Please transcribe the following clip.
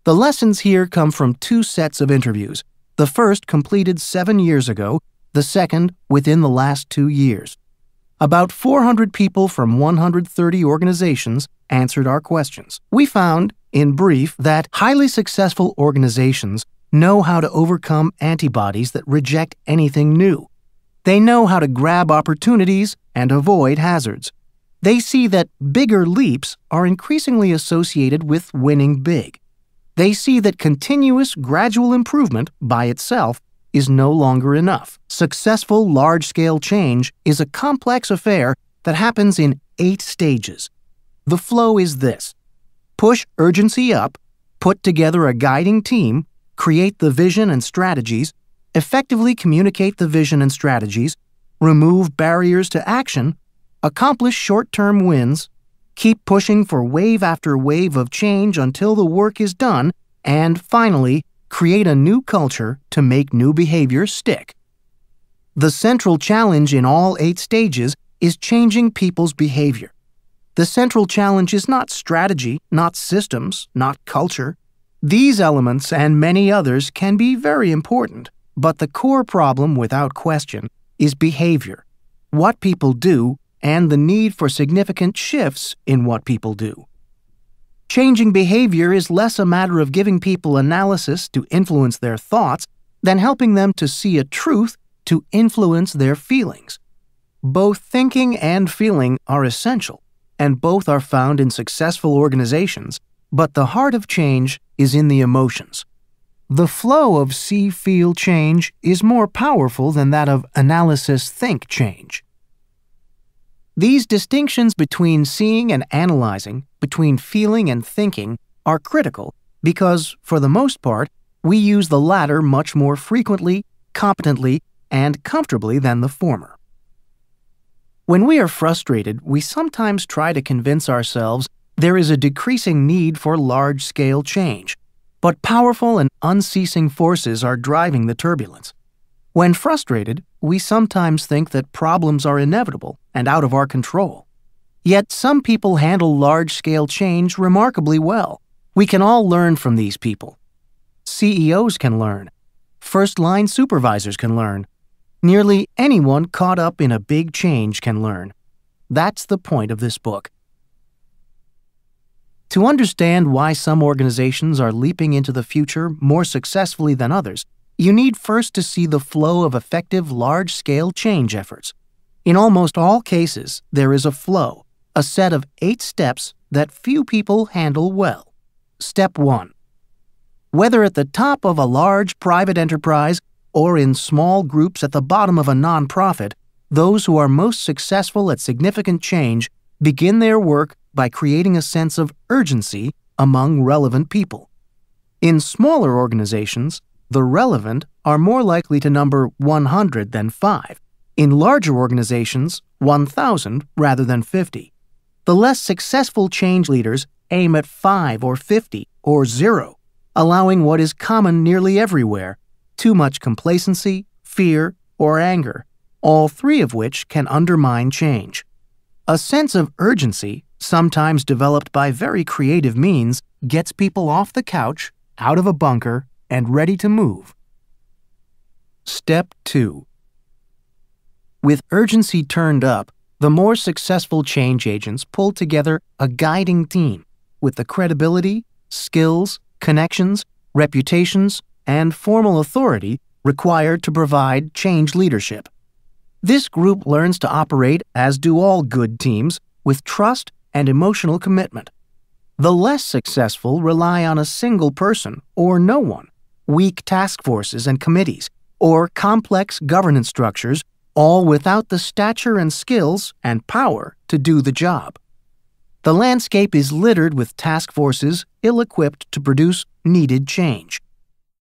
The lessons here come from two sets of interviews, the first completed 7 years ago, the second within the last 2 years. About 400 people from 130 organizations answered our questions. We found, in brief, that highly successful organizations know how to overcome antibodies that reject anything new. They know how to grab opportunities and avoid hazards. They see that bigger leaps are increasingly associated with winning big. They see that continuous, gradual improvement by itself is no longer enough. Successful, large-scale change is a complex affair that happens in 8 stages. The flow is this: push urgency up, put together a guiding team, create the vision and strategies, effectively communicate the vision and strategies, remove barriers to action, accomplish short-term wins, keep pushing for wave after wave of change until the work is done, and finally, create a new culture to make new behavior stick. The central challenge in all 8 stages is changing people's behavior. The central challenge is not strategy, not systems, not culture. These elements and many others can be very important, but the core problem, without question, is behavior, what people do, and the need for significant shifts in what people do. Changing behavior is less a matter of giving people analysis to influence their thoughts than helping them to see a truth to influence their feelings. Both thinking and feeling are essential, and both are found in successful organizations, but the heart of change is in the emotions. The flow of see-feel change is more powerful than that of analysis-think change. These distinctions between seeing and analyzing, between feeling and thinking, are critical because, for the most part, we use the latter much more frequently, competently, and comfortably than the former. When we are frustrated, we sometimes try to convince ourselves there is a decreasing need for large-scale change, but powerful and unceasing forces are driving the turbulence. When frustrated, we sometimes think that problems are inevitable and out of our control. Yet some people handle large-scale change remarkably well. We can all learn from these people. CEOs can learn. First-line supervisors can learn. Nearly anyone caught up in a big change can learn. That's the point of this book. To understand why some organizations are leaping into the future more successfully than others, you need first to see the flow of effective large-scale change efforts. In almost all cases, there is a flow, a set of 8 steps that few people handle well. Step 1. Whether at the top of a large private enterprise or in small groups at the bottom of a nonprofit, those who are most successful at significant change begin their work by creating a sense of urgency among relevant people. In smaller organizations, the relevant are more likely to number 100 than 5. In larger organizations, 1,000 rather than 50. The less successful change leaders aim at 5 or 50 or 0, allowing what is common nearly everywhere: too much complacency, fear, or anger, all 3 of which can undermine change. A sense of urgency, sometimes developed by very creative means, gets people off the couch, out of a bunker, and ready to move. Step 2. With urgency turned up, the more successful change agents pull together a guiding team with the credibility, skills, connections, reputations, and formal authority required to provide change leadership. This group learns to operate, as do all good teams, with trust and emotional commitment. The less successful rely on a single person or no one, weak task forces and committees, or complex governance structures, all without the stature and skills and power to do the job. The landscape is littered with task forces ill-equipped to produce needed change.